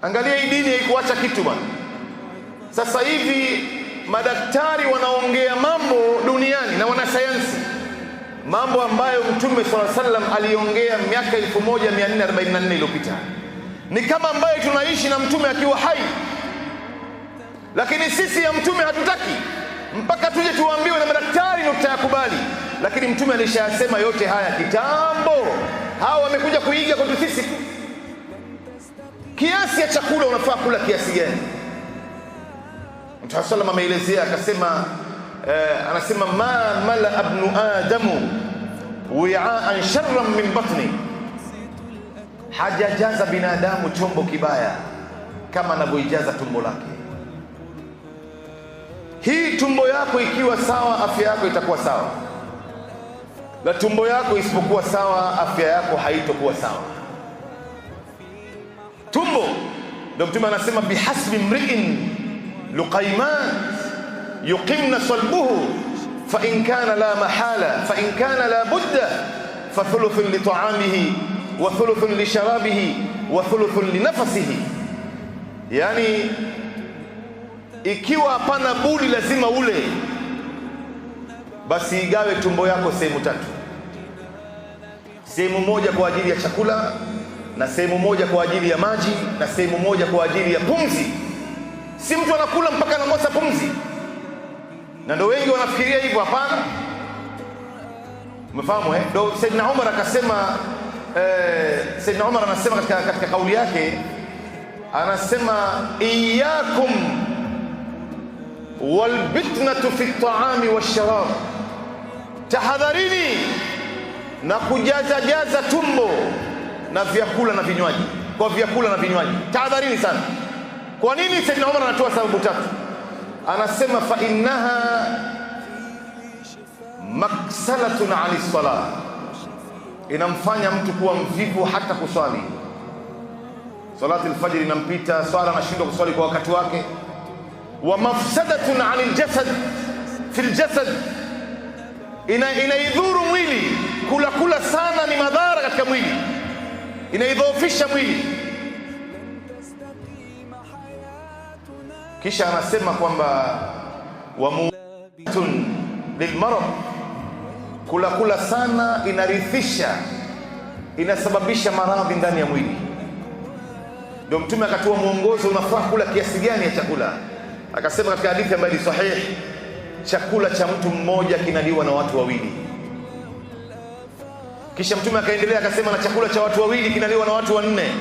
Angalia hii dini haikuacha kitu bwana. Sasa hivi madaktari wanaongea mambo duniani na wanasayansi, mambo ambayo Mtume sallallahu alaihi wasallam aliongea miaka 1444 iliyopita. Ni kama ambayo tunaishi na Mtume akiwa hai, lakini sisi ya Mtume hatutaki mpaka tuje tuambiwe na madaktari ndio tutayakubali. Lakini Mtume alishayasema yote haya kitambo. Hao wamekuja kuiga kwetu sisi. Kiasi ya chakula unafaa kula kiasi gani? Mtume sallallahu ameelezea akasema, anasema ma mala ibnu adamu wi'aan sharran min batni, hajajaza binadamu chombo kibaya kama anavyoijaza tumbo lake. Hii tumbo yako ikiwa sawa, afya yako itakuwa sawa. La tumbo yako isipokuwa sawa, afya yako haitokuwa sawa. Tumbo ndio Mtume anasema bihasbi mri'in luqayman yuqimna salbuhu fa in kana la mahala fa in kana la budda fa thuluthun li ta'amihi wa thuluthun li sharabihi wa thuluthun li nafsihi. Yani ikiwa hapana budi lazima ule, basi igawe tumbo yako sehemu tatu. Sehemu moja kwa ajili ya chakula, na sehemu moja kwa ajili ya maji, na sehemu moja kwa ajili ya pumzi. Si mtu anakula mpaka anakosa pumzi, na ndio wengi wanafikiria hivyo. Hapana, umefahamu ndio Saidina Umar akasema, Saidina Umar anasema katika kauli yake, anasema iyyakum walbitnatu fi at-ta'ami wash-sharab, tahadharini na kujaza tumbo na vyakula na vinywaji, kwa vyakula na vinywaji tahadharini sana. Kwa nini? Saidina Umar anatoa sababu tatu. Anasema fa innaha maksalatun 'ani salah, inamfanya mtu kuwa mvivu hata kuswali. Salati al-fajr inampita, swala anashindwa kuswali kwa wakati wake. Wa mafsadatun 'ani al-jasad fi al-jasad, inaidhuru mwili. Kula sana ni madhara katika mwili, inaidhoofisha mwili. Kisha anasema kwamba wa mu'atun lilmarad, kula sana inarithisha, inasababisha maradhi ndani ya mwili. Ndio Mtume akatoa mwongozo, unafaa kula kiasi gani ya chakula. Akasema katika hadithi ambayo ni sahihi, chakula cha mtu mmoja kinaliwa na watu wawili. Kisha Mtume akaendelea akasema, na chakula cha watu wawili kinaliwa na watu wanne.